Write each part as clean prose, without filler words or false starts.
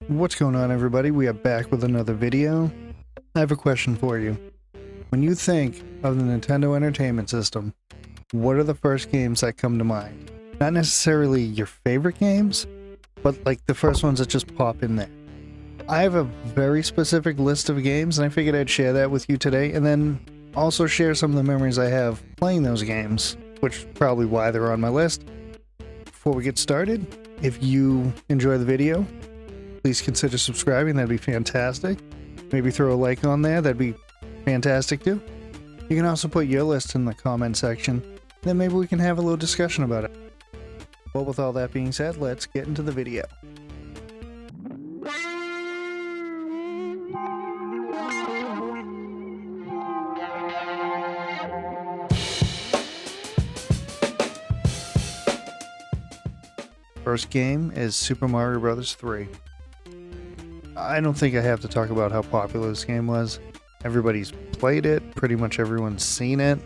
What's going on, everybody? We are back with another video. I have a question for you. When you think of the Nintendo Entertainment System, what are the first games that come to mind? Not necessarily your favorite games, but like the first ones that just pop in there. I have a very specific list of games, and I figured I'd share that with you today, and then also share some of the memories I have playing those games, which is probably why they're on my list. Before we get started, if you enjoy the video, please consider subscribing. That'd be fantastic. Maybe throw a like on there. That'd be fantastic too. You can also put your list in the comment section. Then maybe we can have a little discussion about it. Well, with all that being said, let's get into the video. First game is Super Mario Bros. 3. I don't think I have to talk about how popular this game was. Everybody's played it, pretty much everyone's seen it.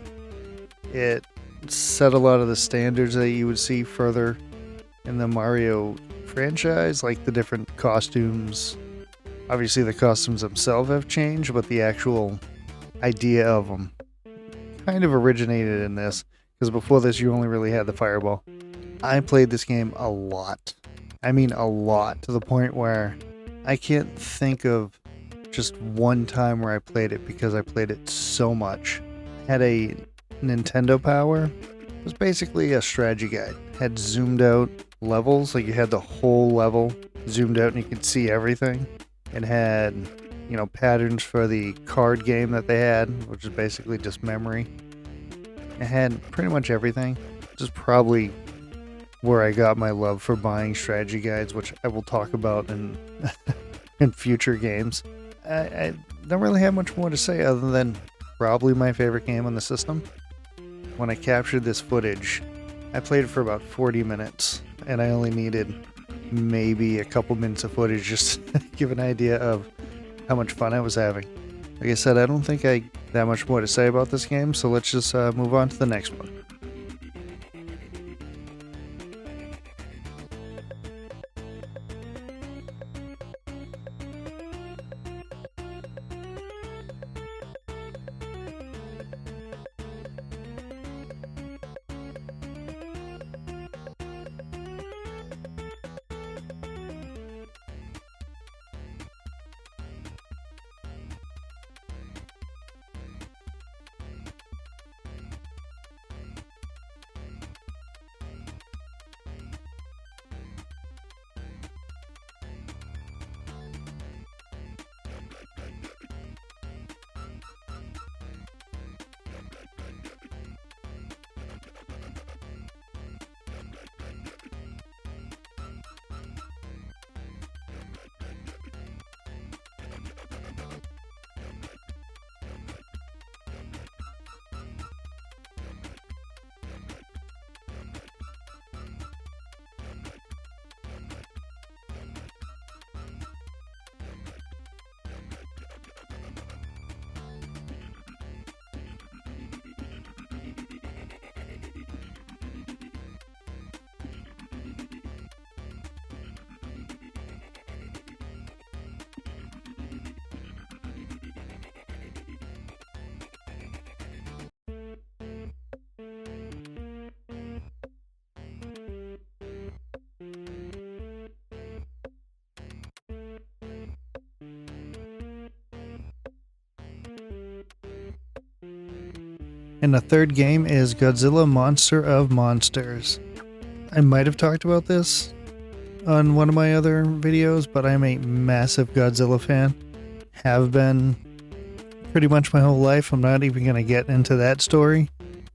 It set a lot of the standards that you would see further in the Mario franchise, like the different costumes. Obviously the costumes themselves have changed, but the actual idea of them kind of originated in this, because before this you only really had the fireball. I played this game a lot. I mean a lot, to the point where I can't think of just one time where I played it because I played it so much. I had a Nintendo Power. It was basically a strategy guide. It had zoomed out levels, like you had the whole level zoomed out and you could see everything. It had, patterns for the card game that they had, which is basically just memory. It had pretty much everything. This is probably where I got my love for buying strategy guides, which I will talk about in in future games. I don't really have much more to say other than probably my favorite game on the system. When I captured this footage, I played it for about 40 minutes, and I only needed maybe a couple minutes of footage just to give an idea of how much fun I was having. Like I said, I don't think I that much more to say about this game, so let's just move on to the next one. And the third game is Godzilla Monster of Monsters. I might have talked about this on one of my other videos, but I'm a massive Godzilla fan. Have been pretty much my whole life. I'm not even going to get into that story.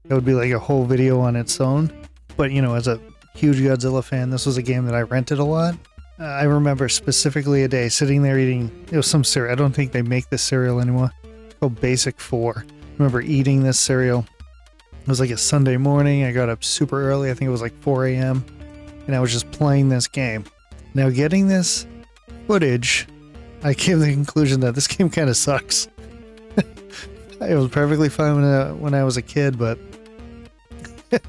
That would be like a whole video on its own. But, as a huge Godzilla fan, this was a game that I rented a lot. I remember specifically a day sitting there eating, it was some cereal. I don't think they make this cereal anymore. It's called Basic 4. I remember eating this cereal. It was like a Sunday morning. I got up super early. I think it was like 4 a.m. And I was just playing this game. Now, getting this footage, I came to the conclusion that this game kind of sucks. It was perfectly fine when I was a kid, but it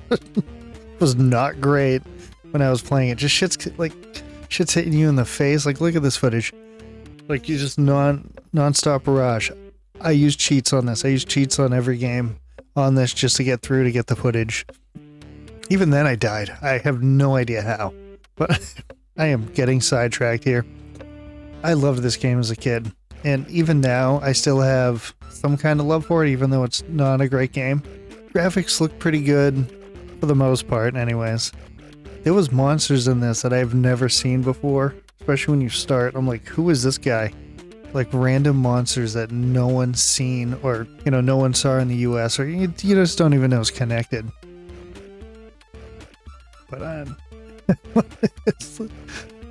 was not great when I was playing it. Just shit's like Shit's hitting you in the face. Like, look at this footage. Like, you just non-stop barrage. I use cheats on this. I use cheats on every game on this just to get through, to get the footage. Even then I died. I have no idea how. But I am getting sidetracked here. I loved this game as a kid. And even now, I still have some kind of love for it, even though it's not a great game. Graphics look pretty good, for the most part, anyways. There was monsters in this that I've never seen before, especially when you start. I'm like, who is this guy? Like random monsters that no one's seen, or, you know, no one saw in the US, or you just don't even know it's connected. But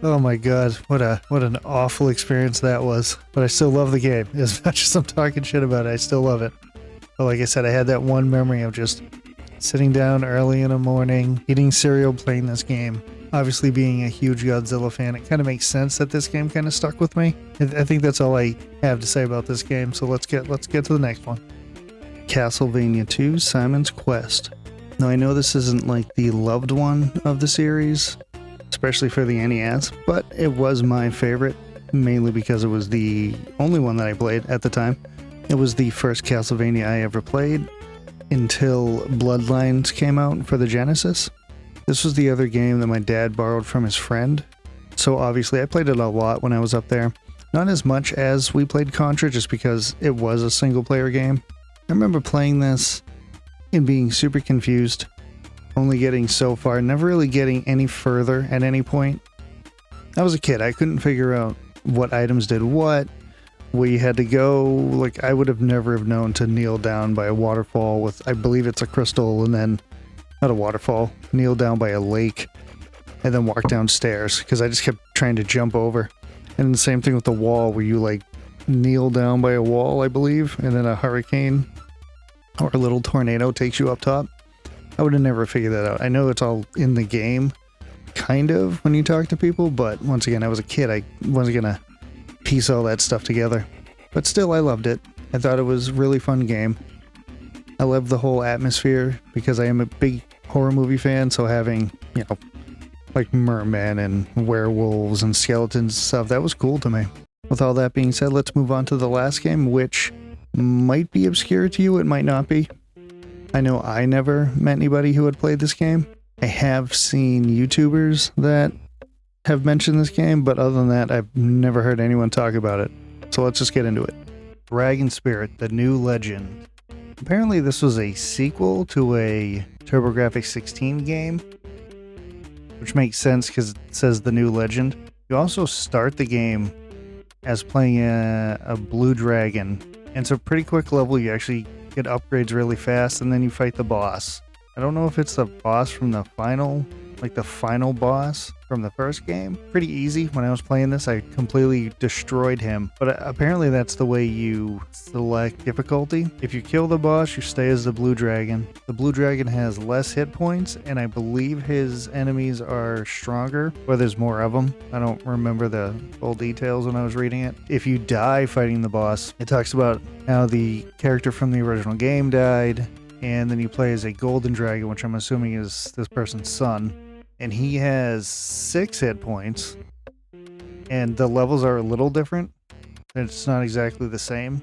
oh my god, what an awful experience that was. But I still love the game. As much as I'm talking shit about it, I still love it. But like I said, I had that one memory of just sitting down early in the morning, eating cereal, playing this game. Obviously, being a huge Godzilla fan, it kind of makes sense that this game kind of stuck with me. I think that's all I have to say about this game. So let's get to the next one. Castlevania 2: Simon's Quest. Now I know this isn't like the loved one of the series, especially for the NES, but it was my favorite, mainly because it was the only one that I played at the time. It was the first Castlevania I ever played until Bloodlines came out for the Genesis. This was the other game that my dad borrowed from his friend, so obviously I played it a lot when I was up there. Not as much as we played Contra, just because it was a single player game. I remember playing this and being super confused, only getting so far, never really getting any further at any point. I was a kid, I couldn't figure out what items did what, where you had to go. Like, I would have never have known to kneel down by a waterfall with, I believe it's a crystal, and then, not a waterfall, kneel down by a lake, and then walk downstairs, because I just kept trying to jump over. And the same thing with the wall, where you like kneel down by a wall, I believe, and then a hurricane or a little tornado takes you up top. I would have never figured that out. I know it's all in the game, kind of, when you talk to people, but once again, I was a kid. I wasn't gonna piece all that stuff together. But still, I loved it. I thought it was a really fun game. I love the whole atmosphere, because I am a big horror movie fan, so having, you know, like mermen and werewolves and skeletons and stuff, that was cool to me. With all that being said, let's move on to the last game, which might be obscure to you, it might not be. I know I never met anybody who had played this game. I have seen YouTubers that have mentioned this game, but other than that, I've never heard anyone talk about it. So let's just get into it. Dragon Spirit: The New Legend. Apparently this was a sequel to a TurboGrafx-16 game, which makes sense because it says The New Legend. You also start the game as playing a blue dragon, and it's a pretty quick level. You actually get upgrades really fast, and then you fight the boss. I don't know if it's the boss from the final, like the final boss from the first game. Pretty easy. When I was playing this, I completely destroyed him, but apparently that's the way you select difficulty. If you kill the boss, you stay as the blue dragon. The blue dragon has less hit points, and I believe his enemies are stronger, or there's more of them. I don't remember the full details when I was reading it. If you die fighting the boss, it talks about how the character from the original game died, and then you play as a golden dragon, which I'm assuming is this person's son. And he has 6 hit points, and the levels are a little different. It's not exactly the same.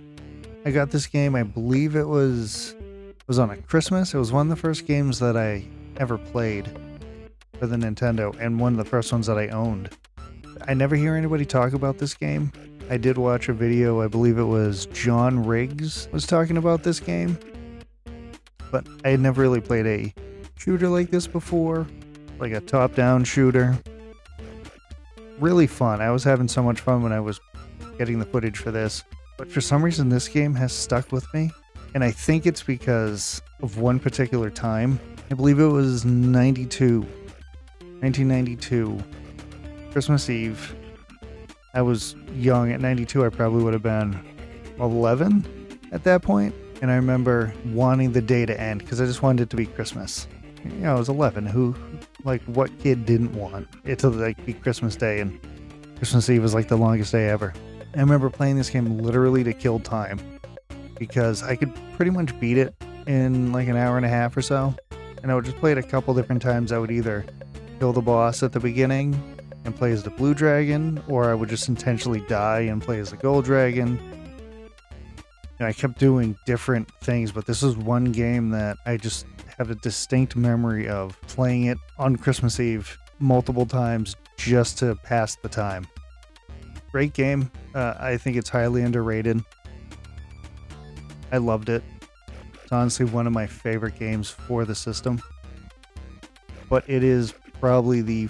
I got this game, I believe it was on a Christmas. It was one of the first games that I ever played for the Nintendo, and one of the first ones that I owned. I never hear anybody talk about this game. I did watch a video, I believe it was John Riggs was talking about this game, but I had never really played a shooter like this before. Like a top-down shooter. Really fun. I was having so much fun when I was getting the footage for this. But for some reason, this game has stuck with me. And I think it's because of one particular time. I believe it was 1992. Christmas Eve. I was young. At 92, I probably would have been 11 at that point. And I remember wanting the day to end because I just wanted it to be Christmas. You know, I was 11. What kid didn't want it to like be Christmas Day, and Christmas Eve was like the longest day ever. I remember playing this game literally to kill time, because I could pretty much beat it in like an hour and a half or so, and I would just play it a couple different times. I would either kill the boss at the beginning, and play as the blue dragon, or I would just intentionally die and play as the gold dragon. And I kept doing different things, but this is one game that I just have a distinct memory of playing it on Christmas Eve multiple times just to pass the time. Great game. I think it's highly underrated. I loved it. It's honestly one of my favorite games for the system. But it is probably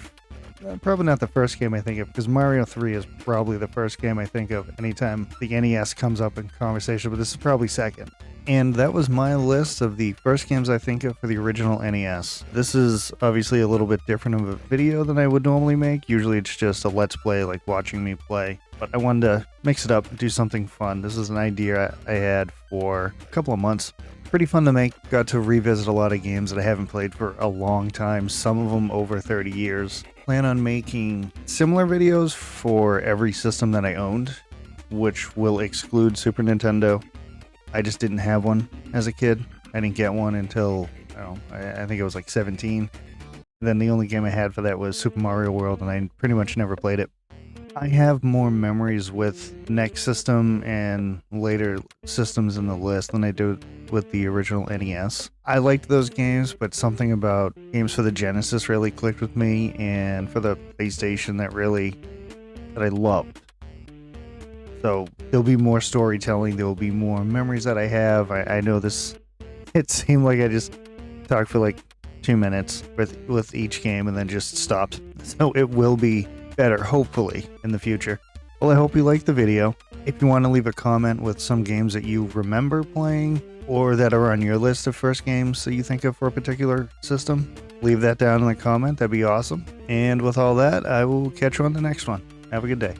probably not the first game I think of, because Mario 3 is probably the first game I think of anytime the NES comes up in conversation, but this is probably second. And that was my list of the first games I think of for the original NES. This is obviously a little bit different of a video than I would normally make. Usually it's just a let's play, like watching me play. But I wanted to mix it up and do something fun. This is an idea I had for a couple of months. Pretty fun to make. Got to revisit a lot of games that I haven't played for a long time, some of them over 30 years. Plan on making similar videos for every system that I owned, which will exclude Super Nintendo. I just didn't have one as a kid. I didn't get one until, I think it was like 17. Then the only game I had for that was Super Mario World, and I pretty much never played it. I have more memories with next system and later systems in the list than I do with the original NES. I liked those games, but something about games for the Genesis really clicked with me, and for the PlayStation that I loved. So there'll be more storytelling, there will be more memories that I have. I know this, it seemed like I just talked for like 2 minutes with each game and then just stopped. So it will be better, hopefully, in the future. Well, I hope you liked the video. If you want to leave a comment with some games that you remember playing or that are on your list of first games that you think of for a particular system, leave that down in the comment. That'd be awesome. And with all that, I will catch you on the next one. Have a good day.